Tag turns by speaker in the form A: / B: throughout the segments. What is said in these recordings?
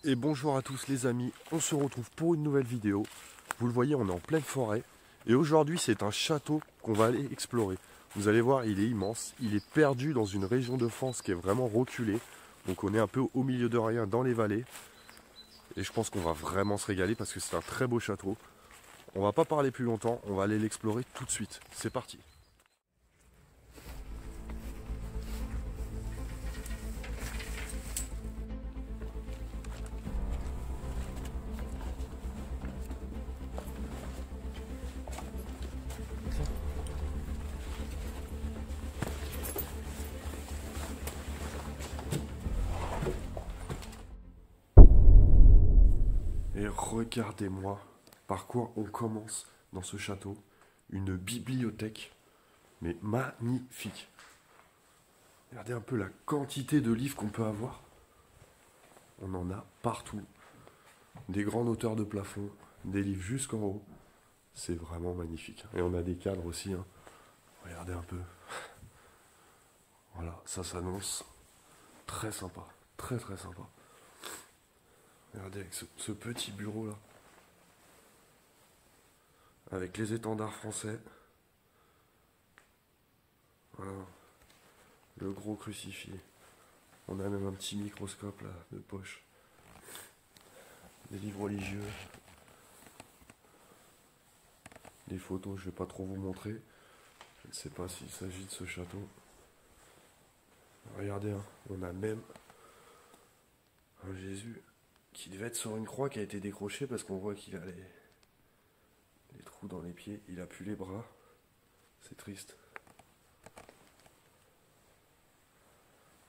A: Et bonjour à tous les amis, on se retrouve pour une nouvelle vidéo. Vous le voyez, on est en pleine forêt. Et aujourd'hui c'est un château qu'on va aller explorer. Vous allez voir, il est immense, il est perdu dans une région de France qui est vraiment reculée. Donc on est un peu au milieu de rien dans les vallées. Et je pense qu'on va vraiment se régaler parce que c'est un très beau château. On va pas parler plus longtemps, on va aller l'explorer tout de suite. C'est parti. Et regardez-moi par quoi on commence dans ce château. Une bibliothèque, mais magnifique. Regardez un peu la quantité de livres qu'on peut avoir. On en a partout. Des grands auteurs de plafond, des livres jusqu'en haut. C'est vraiment magnifique. Et on a des cadres aussi. Hein. Regardez un peu. Voilà, ça s'annonce très sympa. Très très sympa. Regardez avec ce petit bureau là. Avec les étendards français. Voilà. Le gros crucifix. On a même un petit microscope là de poche. Des livres religieux. Des photos, je vais pas trop vous montrer. Je ne sais pas s'il s'agit de ce château. Regardez, hein, on a même un Jésus qui devait être sur une croix qui a été décroché parce qu'on voit qu'il a les trous dans les pieds. Il a plus les bras. C'est triste.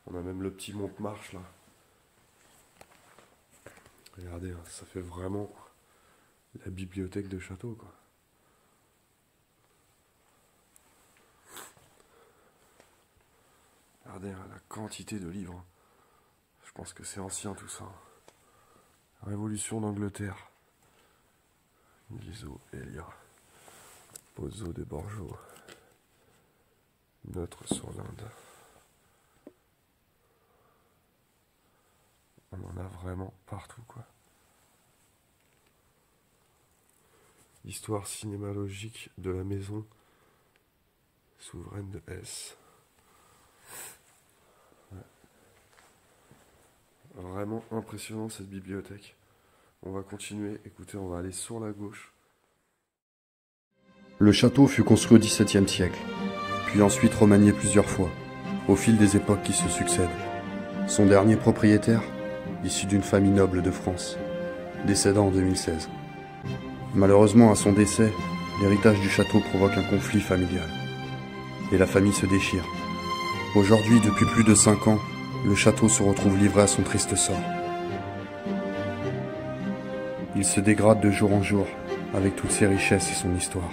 A: On a même le petit Montmartre là. Regardez, hein, ça fait vraiment la bibliothèque de château quoi. Regardez hein, la quantité de livres. Je pense que c'est ancien tout ça. Révolution d'Angleterre. Guizot, Elia. Pozzo de Borjo. Neutre sur l'Inde. On en a vraiment partout quoi. Histoire cinémalogique de la maison souveraine de Hesse. Ouais. Vraiment impressionnant cette bibliothèque. On va continuer, écoutez, on va aller sur la gauche.
B: Le château fut construit au XVIIe siècle, puis ensuite remanié plusieurs fois, au fil des époques qui se succèdent. Son dernier propriétaire, issu d'une famille noble de France, décéda en 2016. Malheureusement, à son décès, l'héritage du château provoque un conflit familial. Et la famille se déchire. Aujourd'hui, depuis plus de 5 ans, le château se retrouve livré à son triste sort. Il se dégrade de jour en jour, avec toutes ses richesses et son histoire.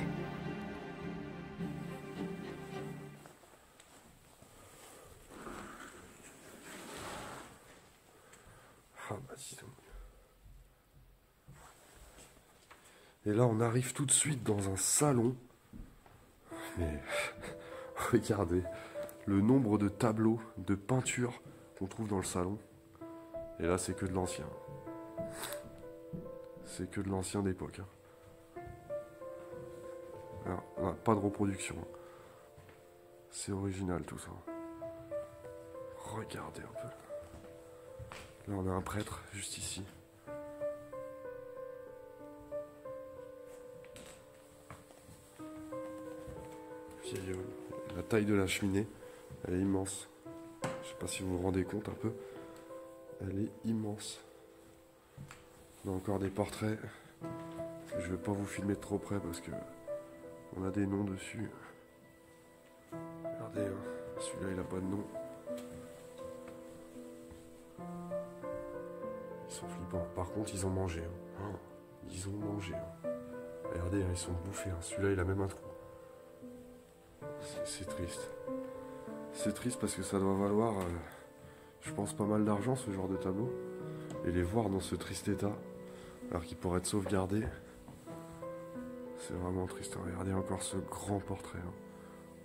A: Ah bah dis donc. Et là, on arrive tout de suite dans un salon. Mais regardez le nombre de tableaux, de peintures qu'on trouve dans le salon. Et là, c'est que de l'ancien. C'est que de l'ancien d'époque. Hein. Alors, on n'a pas de reproduction. C'est original tout ça. Regardez un peu. Là, on a un prêtre juste ici. La taille de la cheminée, elle est immense. Je sais pas si vous vous rendez compte un peu. Elle est immense. On a encore des portraits. Je vais pas vous filmer de trop près parce que on a des noms dessus. Regardez, hein, celui-là il a pas de nom. Ils sont flippants. Par contre, ils ont mangé. Hein. Oh, ils ont mangé. Hein. Regardez, hein, ils sont bouffés. Hein. Celui-là, il a même un trou. C'est triste. C'est triste parce que ça doit valoir, je pense, pas mal d'argent ce genre de tableau. Et les voir dans ce triste état, alors qu'ils pourraient être sauvegardés, c'est vraiment triste. Regardez encore ce grand portrait. Hein.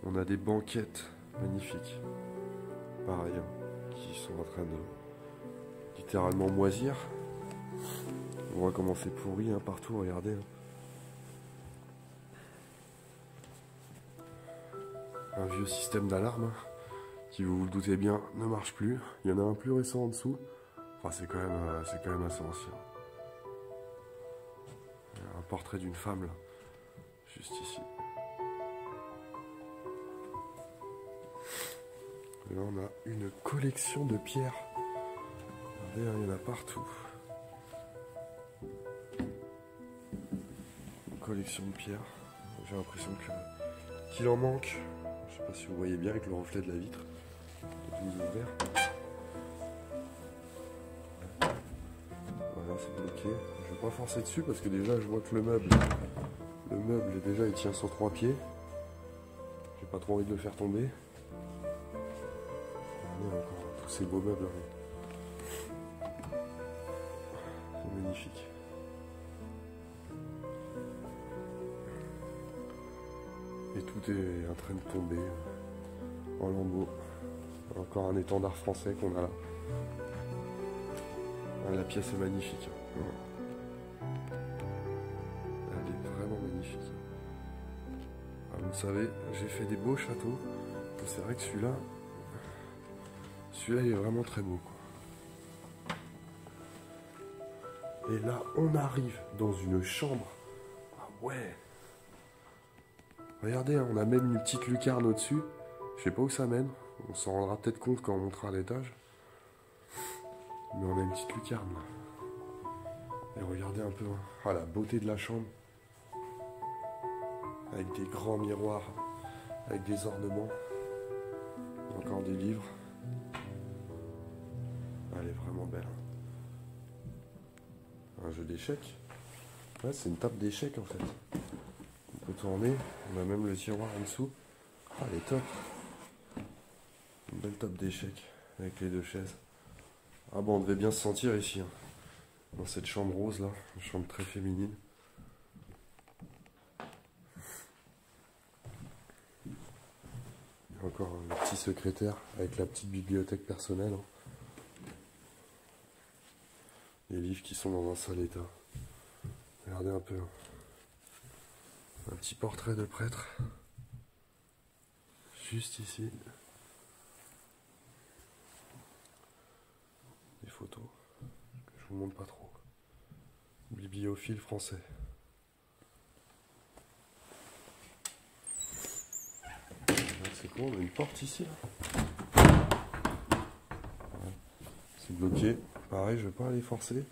A: On a des banquettes magnifiques. Pareil, hein, qui sont en train de littéralement moisir. On voit comment c'est pourri hein, partout, regardez. Hein. Un vieux système d'alarme hein, qui, vous le doutez bien, ne marche plus. Il y en a un plus récent en dessous. Enfin, c'est quand même assez ancien. Il y a un portrait d'une femme là, juste ici. Et là, on a une collection de pierres. Regardez, hein, il y en a partout. Une collection de pierres. J'ai l'impression qu'il en manque. Je sais pas si vous voyez bien avec le reflet de la vitre. Peut-être vous ouvrir. Voilà, c'est bloqué. Je vais pas forcer dessus parce que déjà, je vois que le meuble déjà, il tient sur 3 pieds. J'ai pas trop envie de le faire tomber. Regardez encore tous ces beaux meubles. C'est magnifique. Et tout est en train de tomber en lambeaux. Encore un étendard français qu'on a là. La pièce est magnifique. Elle est vraiment magnifique. Alors, vous le savez, j'ai fait des beaux châteaux. C'est vrai que celui-là il est vraiment très beau. Quoi. Et là, on arrive dans une chambre. Ah ouais! Regardez, hein, on a même une petite lucarne au-dessus. Je sais pas où ça mène. On s'en rendra peut-être compte quand on montera à l'étage. Mais on a une petite lucarne là. Et regardez un peu hein. Ah, la beauté de la chambre. Avec des grands miroirs. Avec des ornements. Encore des livres. Elle est vraiment belle. Un jeu d'échecs. Ouais, c'est une table d'échecs en fait. On peut tourner. On a même le tiroir en dessous. Ah, elle est top. Une belle table d'échecs avec les 2 chaises. Ah bon, on devait bien se sentir ici. Hein. Dans cette chambre rose là. Une chambre très féminine. Il y a encore un petit secrétaire avec la petite bibliothèque personnelle. Hein. Les livres qui sont dans un sale état. Regardez un peu. Hein. Un petit portrait de prêtre. Juste ici. Des photos que je vous montre pas trop. Bibliophile français. C'est quoi? On a une porte ici là. C'est bloqué. Pareil, je vais pas aller forcer.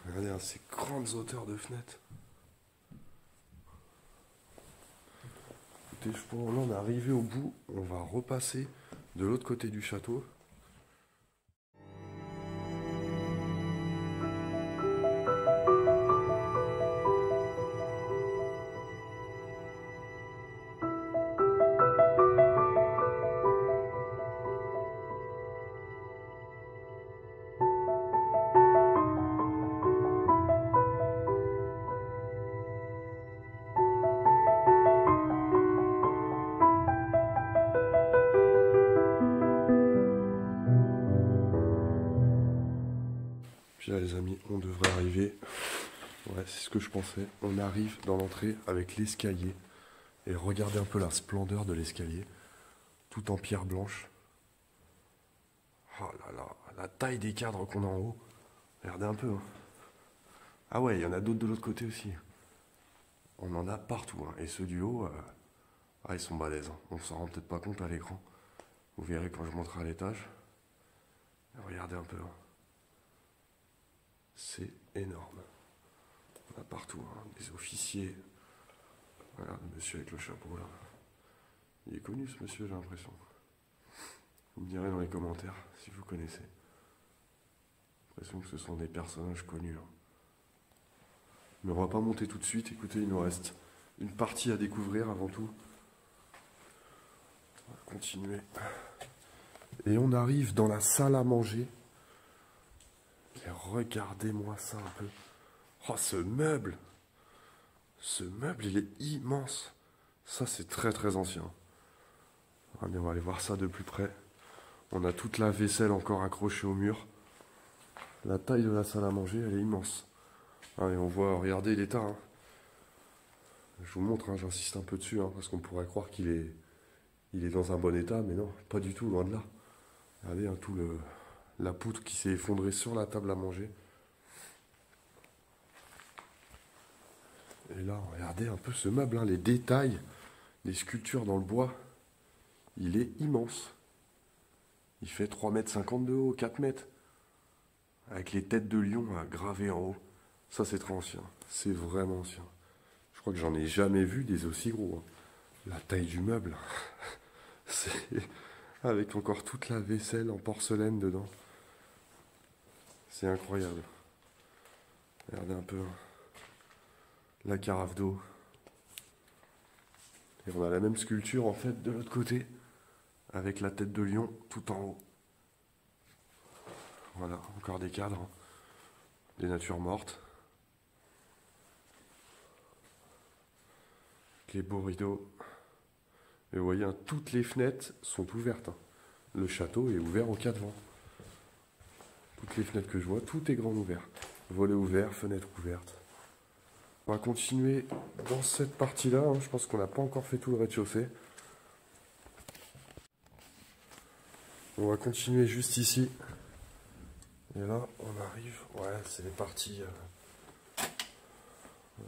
A: Regardez hein, ces grandes hauteurs de fenêtres. Écoutez, là on est arrivé au bout. On va repasser de l'autre côté du château. Puis là les amis, on devrait arriver. Ouais, c'est ce que je pensais. On arrive dans l'entrée avec l'escalier. Et regardez un peu la splendeur de l'escalier. Tout en pierre blanche. Oh là là, la taille des cadres qu'on a en haut. Regardez un peu. Hein. Ah ouais, il y en a d'autres de l'autre côté aussi. On en a partout. Hein. Et ceux du haut, ils sont balèzes. Hein. On s'en rend peut-être pas compte à l'écran. Vous verrez quand je monterai à l'étage. Regardez un peu. Hein. C'est énorme. On a partout, hein, des officiers. Regarde le monsieur avec le chapeau là. Il est connu ce monsieur, j'ai l'impression. Vous me direz dans les commentaires si vous connaissez. J'ai l'impression que ce sont des personnages connus. Hein. Mais on va pas monter tout de suite. Écoutez, il nous reste une partie à découvrir avant tout. On va continuer. Et on arrive dans la salle à manger. Et regardez-moi ça un peu. Oh, ce meuble! Ce meuble, il est immense. Ça, c'est très très ancien. Allez, on va aller voir ça de plus près. On a toute la vaisselle encore accrochée au mur. La taille de la salle à manger, elle est immense. Ah, et on voit, regardez l'état. Hein. Je vous montre, hein, j'insiste un peu dessus, hein, parce qu'on pourrait croire il est dans un bon état, mais non, pas du tout, loin de là. Regardez hein, la poutre qui s'est effondrée sur la table à manger. Et là, regardez un peu ce meuble, hein, les détails, les sculptures dans le bois. Il est immense. Il fait 3,50 m de haut, 4 mètres. Avec les têtes de lion gravées en haut. Ça, c'est très ancien. C'est vraiment ancien. Je crois que j'en ai jamais vu des aussi gros. Hein. La taille du meuble. C'est avec encore toute la vaisselle en porcelaine dedans. C'est incroyable. Regardez un peu hein. La carafe d'eau. Et on a la même sculpture en fait de l'autre côté. Avec la tête de lion tout en haut. Voilà, encore des cadres. Hein. Des natures mortes. Les beaux rideaux. Et vous voyez, hein, toutes les fenêtres sont ouvertes. Hein. Le château est ouvert aux quatre vents. Toutes les fenêtres que je vois, tout est grand ouvert. Volets ouverts, fenêtres ouvertes. On va continuer dans cette partie-là. Hein. Je pense qu'on n'a pas encore fait tout le rez-de-chaussée. On va continuer juste ici. Et là, on arrive. Ouais, c'est les parties.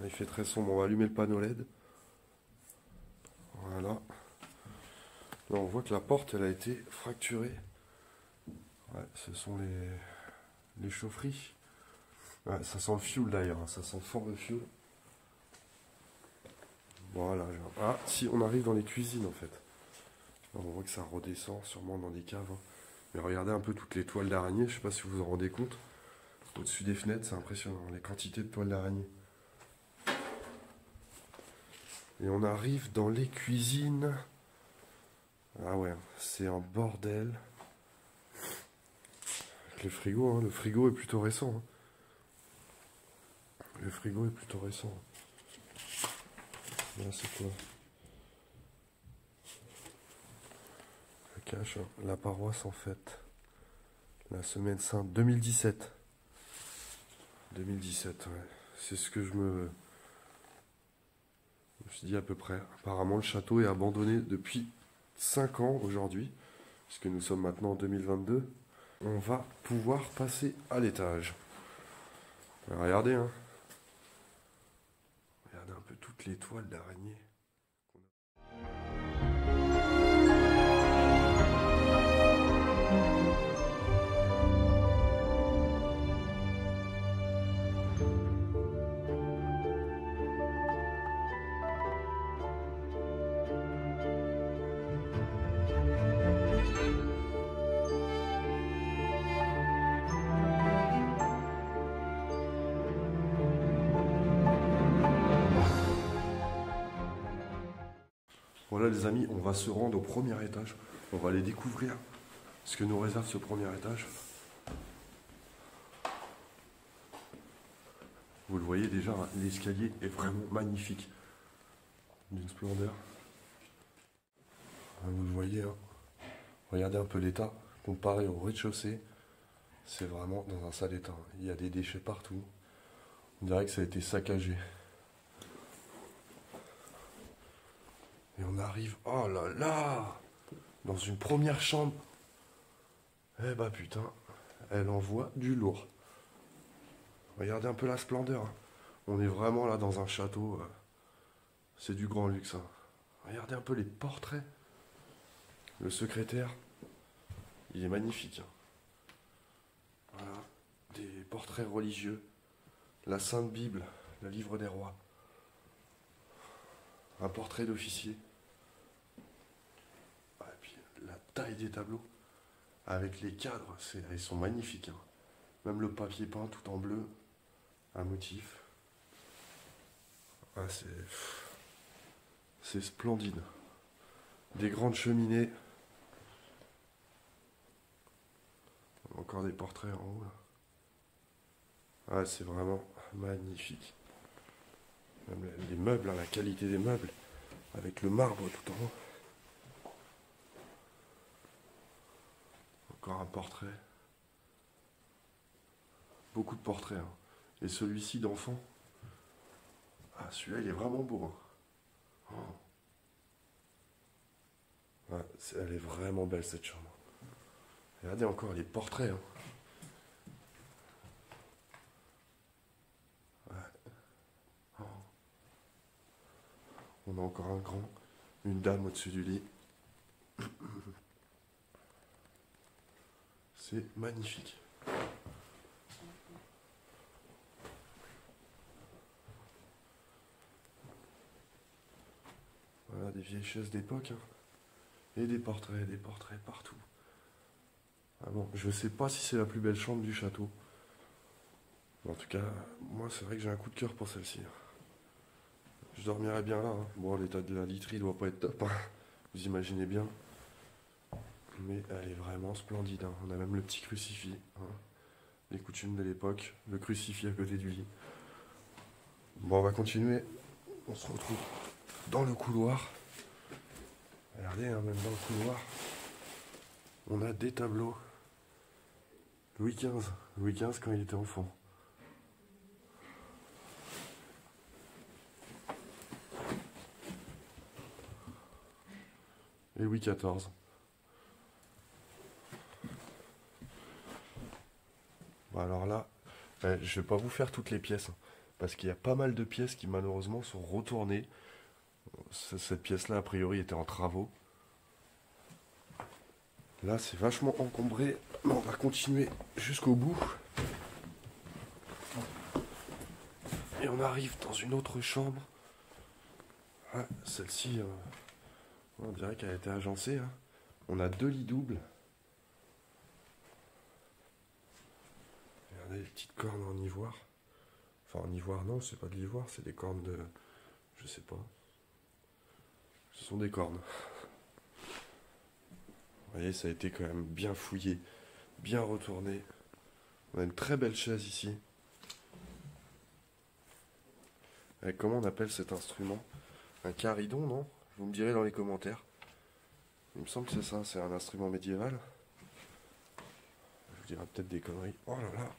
A: Il fait très sombre. On va allumer le panneau LED. Voilà. Là, on voit que la porte, elle a été fracturée. Ouais, ce sont les chaufferies. Ouais, ça sent le fioul d'ailleurs. Hein. Ça sent fort le fioul. Voilà. Ah, si, on arrive dans les cuisines en fait. Là, on voit que ça redescend sûrement dans des caves. Hein. Mais regardez un peu toutes les toiles d'araignée. Je sais pas si vous vous en rendez compte. Au-dessus des fenêtres, c'est impressionnant. Les quantités de toiles d'araignée. Et on arrive dans les cuisines. Ah ouais, c'est un bordel. Avec le frigo, hein. Le frigo est plutôt récent. Hein. Le frigo est plutôt récent. Là, c'est quoi? Le cache, hein. La paroisse en fait. La semaine sainte 2017. 2017, ouais. C'est ce que je me suis dit à peu près. Apparemment, le château est abandonné depuis 5 ans aujourd'hui, puisque nous sommes maintenant en 2022. On va pouvoir passer à l'étage. Regardez, hein. Regardez un peu toutes les toiles d'araignée. Voilà les amis, on va se rendre au premier étage. On va aller découvrir ce que nous réserve ce premier étage. Vous le voyez déjà, l'escalier est vraiment magnifique. D'une splendeur. Vous le voyez, hein. Regardez un peu l'état. Comparé au rez-de-chaussée, c'est vraiment dans un sale état. Il y a des déchets partout. On dirait que ça a été saccagé. Et on arrive, oh là là, dans une première chambre. Eh bah putain, elle envoie du lourd. Regardez un peu la splendeur. Hein. On est vraiment là dans un château. C'est du grand luxe. Hein. Regardez un peu les portraits. Le secrétaire, il est magnifique. Hein. Voilà, des portraits religieux. La Sainte Bible, le livre des rois. Un portrait d'officier. Et puis la taille des tableaux. Avec les cadres, ils sont magnifiques. Hein. Même le papier peint tout en bleu. Un motif. Ah, c'est splendide. Des grandes cheminées. Encore des portraits en haut. Là. Ah, c'est vraiment magnifique. Même les meubles, hein, la qualité des meubles, avec le marbre tout en haut. Encore un portrait. Beaucoup de portraits. Hein. Et celui-ci d'enfant. Ah, celui-là, il est vraiment beau. Hein. Oh. Ouais, elle est vraiment belle cette chambre. Regardez encore les portraits. Hein. Ouais. Oh. On a encore un grand, une dame au-dessus du lit. C'est magnifique. Voilà, des vieilles chaises d'époque. Hein. Et des portraits partout. Ah bon, je sais pas si c'est la plus belle chambre du château. En tout cas, moi c'est vrai que j'ai un coup de cœur pour celle-ci. Je dormirais bien là. Hein. Bon, l'état de la literie doit pas être top. Hein. Vous imaginez bien. Mais elle est vraiment splendide. Hein. On a même le petit crucifix. Hein. Les coutumes de l'époque. Le crucifix à côté du lit. Bon, on va continuer. On se retrouve dans le couloir. Regardez, hein, même dans le couloir, on a des tableaux. Louis XV. Louis XV quand il était enfant. Et Louis XIV. Bon, alors là, je vais pas vous faire toutes les pièces. Hein, parce qu'il y a pas mal de pièces qui malheureusement sont retournées. Cette pièce-là, a priori, était en travaux. Là, c'est vachement encombré. On va continuer jusqu'au bout. Et on arrive dans une autre chambre. Ah, celle-ci, on dirait qu'elle a été agencée. Hein. On a 2 lits doubles. Regardez les petites cornes en ivoire. Enfin, en ivoire, non, c'est pas de l'ivoire, c'est des cornes de... Je sais pas. Ce sont des cornes. Vous voyez, ça a été quand même bien fouillé, bien retourné. On a une très belle chaise ici. Et comment on appelle cet instrument? Un caridon, non? Vous me direz dans les commentaires. Il me semble que c'est ça, c'est un instrument médiéval. Je vous dirai peut-être des conneries. Oh là là!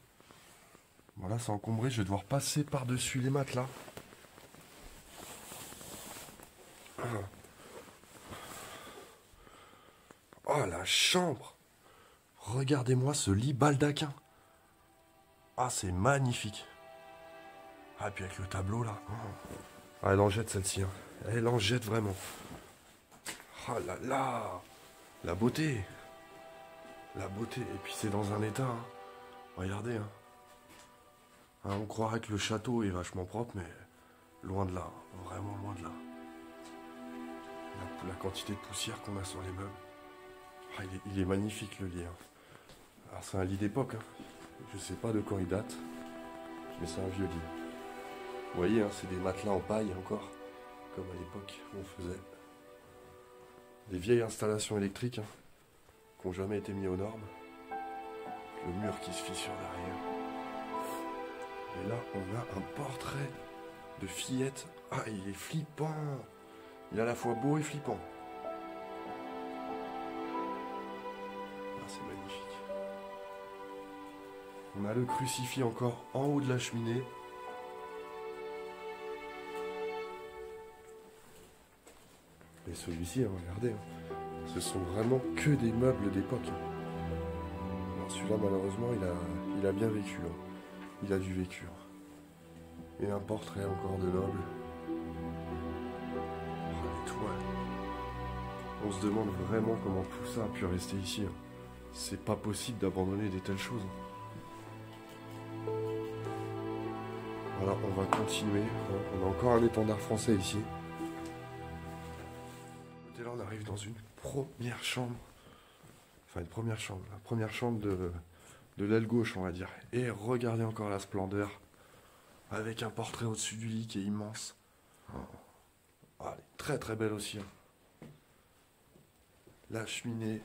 A: Bon là, c'est encombré, je vais devoir passer par-dessus les matelas. Oh, la chambre! Regardez-moi ce lit baldaquin. Ah, c'est magnifique. Ah, et puis avec le tableau, là. Ah, elle en jette, celle-ci. Hein. Elle en jette vraiment. Ah là là! La beauté! La beauté. Et puis c'est dans un état. Hein. Regardez. Hein. Hein, on croirait que le château est vachement propre, mais loin de là. Vraiment loin de là. La quantité de poussière qu'on a sur les meubles. Ah, il est magnifique le lit. Hein. Alors c'est un lit d'époque. Hein. Je sais pas de quand il date, mais c'est un vieux lit. Vous voyez, hein, c'est des matelas en paille encore, comme à l'époque où on faisait. Des vieilles installations électriques hein, qui n'ont jamais été mises aux normes. Le mur qui se fissure derrière. Et là, on a un portrait de fillette. Ah, il est flippant. Il est à la fois beau et flippant. Ah, c'est magnifique. On a le crucifix encore en haut de la cheminée. Et celui-ci, hein, regardez, hein, ce sont vraiment que des meubles d'époque. Alors celui-là, malheureusement, il a bien vécu. Hein. Il a du vécu. Hein. Et un portrait encore de noble. Oh, les toiles. On se demande vraiment comment tout ça a pu rester ici. Hein. C'est pas possible d'abandonner des telles choses. Voilà, on va continuer. On a encore un étendard français ici. Et là, on arrive dans une première chambre. Enfin, une première chambre. La première chambre de l'aile gauche, on va dire. Et regardez encore la splendeur. Avec un portrait au-dessus du lit qui est immense. Ah, elle est très très belle aussi. Hein. La cheminée.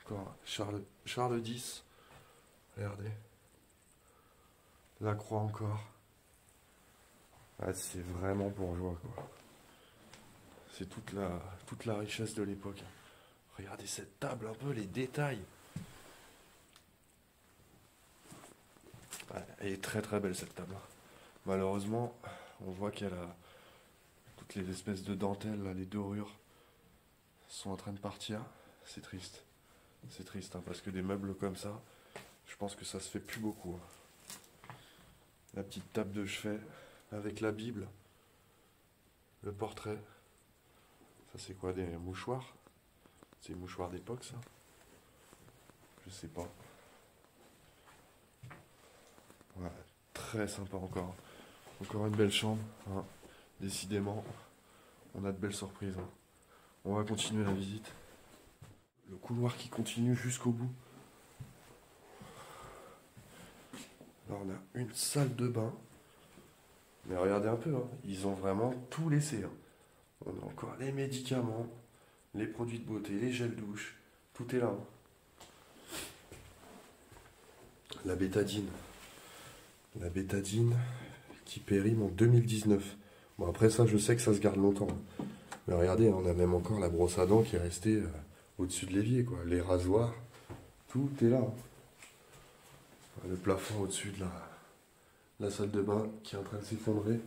A: Encore Charles X. Regardez. La croix encore. Ah, c'est vraiment bourgeois, quoi. C'est toute la richesse de l'époque. Regardez cette table, un peu les détails. Ouais, elle est très très belle cette table. Malheureusement, on voit qu'elle a toutes les espèces de dentelles, là, les dorures sont en train de partir. C'est triste. C'est triste, hein, parce que des meubles comme ça, je pense que ça se fait plus beaucoup. La petite table de chevet avec la Bible, le portrait. Ça c'est quoi, des mouchoirs? C'est des mouchoirs d'époque ça? Je sais pas. Ouais, très sympa encore. Encore une belle chambre, hein. Décidément, on a de belles surprises, hein. On va continuer la visite. Le couloir qui continue jusqu'au bout. Là, on a une salle de bain. Mais regardez un peu, hein, ils ont vraiment tout laissé, hein. On a encore les médicaments, les produits de beauté, les gels douche. Tout est là, hein. La bétadine. La bétadine qui périme en 2019. Bon, après ça, je sais que ça se garde longtemps. Mais regardez, on a même encore la brosse à dents qui est restée au-dessus de l'évier, quoi. Les rasoirs, tout est là. Le plafond au-dessus de la salle de bain qui est en train de s'effondrer.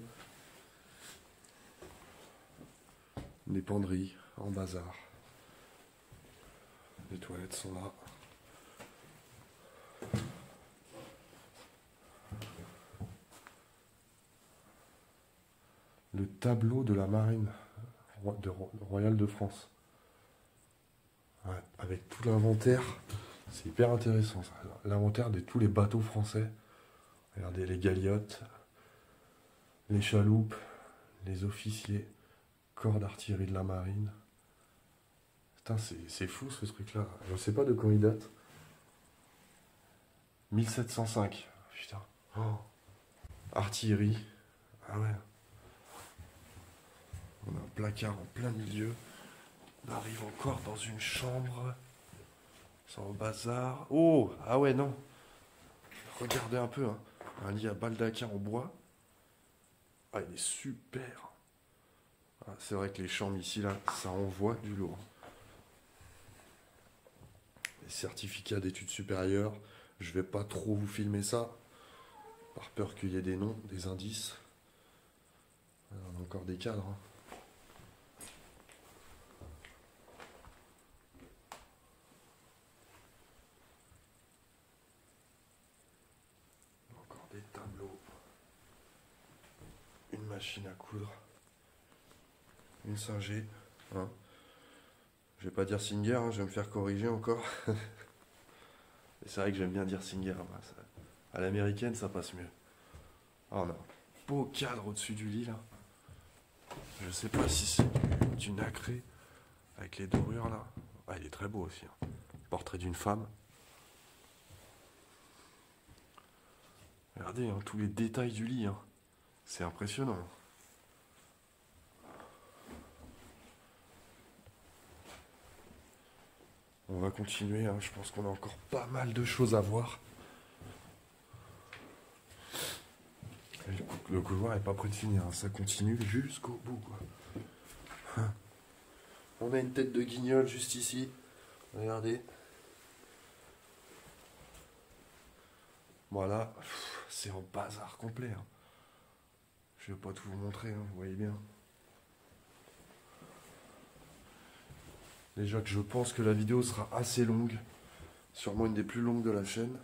A: Des penderies en bazar. Les toilettes sont là. Le tableau de la marine royale de France. Ouais, avec tout l'inventaire, c'est hyper intéressant ça. L'inventaire de tous les bateaux français. Regardez les galiotes, les chaloupes, les officiers, corps d'artillerie de la marine. Putain, c'est fou ce truc-là. Je sais pas de quand il date. 1705. Putain. Oh. Artillerie. Ah ouais. On a un placard en plein milieu. On arrive encore dans une chambre. C'est en bazar. Oh, ah ouais, non. Regardez un peu, hein. Un lit à baldaquin en bois. Ah, il est super. Ah, c'est vrai que les chambres ici, là, ça envoie du lourd. Les certificats d'études supérieures. Je vais pas trop vous filmer ça. Par peur qu'il y ait des noms, des indices. On a encore des cadres, hein. Des tableaux, une machine à coudre, une singée, hein. Je vais pas dire Singer, hein, je vais me faire corriger encore. Et c'est vrai que j'aime bien dire Singer, bah, ça, à l'américaine ça passe mieux. Ah, on a un beau cadre au-dessus du lit là. Je sais pas si c'est du nacré avec les dorures là. Ah, il est très beau aussi, hein. Portrait d'une femme. Regardez, hein, tous les détails du lit, hein. C'est impressionnant. On va continuer, hein. Je pense qu'on a encore pas mal de choses à voir. Le couloir n'est pas prêt de finir, hein. Ça continue jusqu'au bout, quoi. On a une tête de guignol juste ici. Regardez. Voilà. C'est en bazar complet, hein. Je vais pas tout vous montrer, hein, vous voyez bien. Déjà que je pense que la vidéo sera assez longue. Sûrement une des plus longues de la chaîne.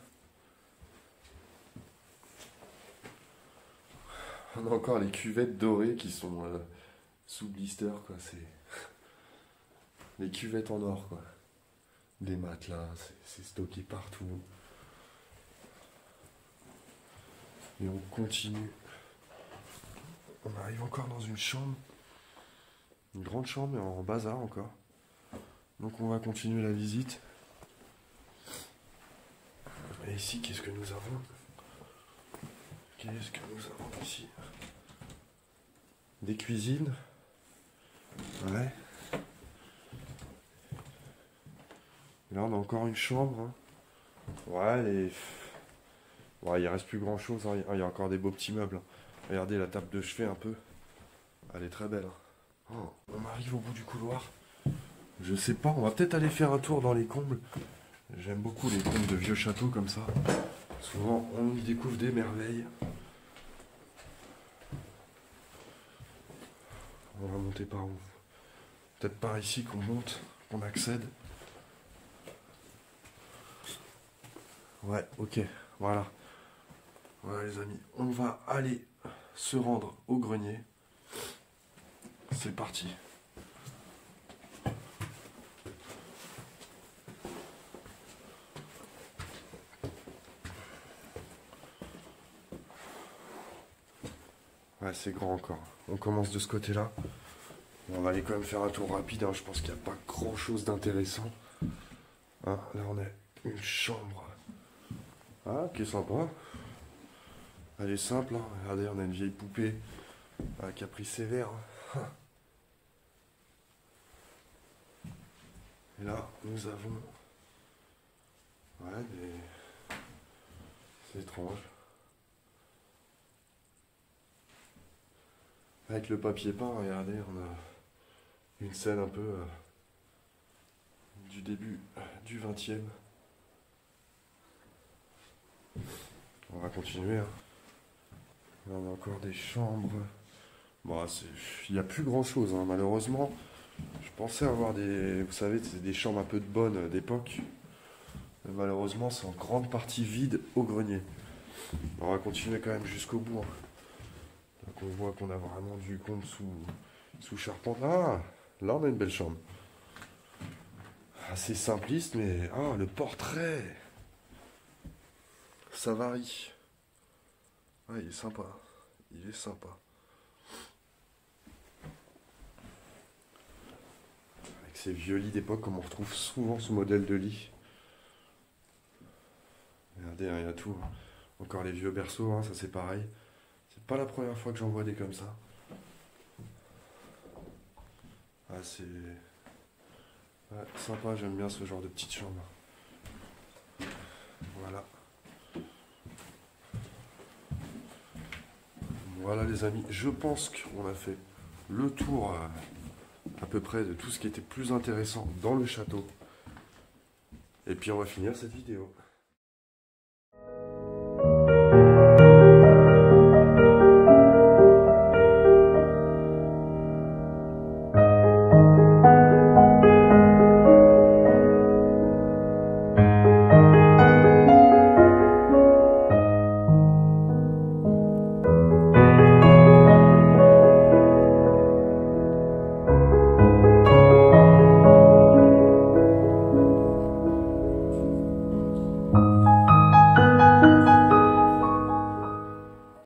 A: On a encore les cuvettes dorées qui sont sous blister, quoi. C'est les cuvettes en or, quoi. Des matelas, c'est stocké partout. Et on continue. On arrive encore dans une chambre. Une grande chambre, mais en bazar encore. Donc on va continuer la visite. Et ici, qu'est-ce que nous avons? Qu'est-ce que nous avons ici? Des cuisines. Ouais. Et là, on a encore une chambre, hein. Ouais, ouais, il reste plus grand chose, hein. Il y a encore des beaux petits meubles, hein. Regardez la table de chevet un peu. Elle est très belle, hein. Oh, on arrive au bout du couloir. Je sais pas, on va peut-être aller faire un tour dans les combles. J'aime beaucoup les combles de vieux châteaux comme ça. Souvent, on y découvre des merveilles. On va monter par où? Peut-être par ici qu'on monte, qu'on accède. Ouais, ok, voilà. Voilà les amis, on va aller se rendre au grenier. C'est parti. Ouais, c'est grand encore. On commence de ce côté-là. On va aller quand même faire un tour rapide, hein. Je pense qu'il n'y a pas grand-chose d'intéressant. Hein, là, on a une chambre. Ah, qui est sympa. Elle est simple, hein. Regardez, on a une vieille poupée qui a pris sévère. Et là, nous avons... Ouais, des... C'est étrange. Avec le papier peint, regardez, on a une scène un peu du début du 20e. On va continuer. Hein. Là, on a encore des chambres. Bon, il n'y a plus grand chose, hein, malheureusement. Je pensais avoir des... Vous savez, c'est des chambres un peu de bonne d'époque. Mais malheureusement, c'est en grande partie vide au grenier. On va continuer quand même jusqu'au bout. Hein. Donc on voit qu'on a vraiment du compte sous charpente. Ah, là on a une belle chambre. Assez simpliste, mais... Ah, le portrait! Ça varie. Ah, il est sympa. Il est sympa. Avec ces vieux lits d'époque, comme on retrouve souvent ce modèle de lit. Regardez, hein, il y a tout. Encore les vieux berceaux, hein, ça c'est pareil. C'est pas la première fois que j'en vois des comme ça. Ah, c'est... Ouais, sympa, j'aime bien ce genre de petite chambre. Voilà. Voilà les amis, je pense qu'on a fait le tour à peu près de tout ce qui était plus intéressant dans le château. Et puis on va finir cette vidéo.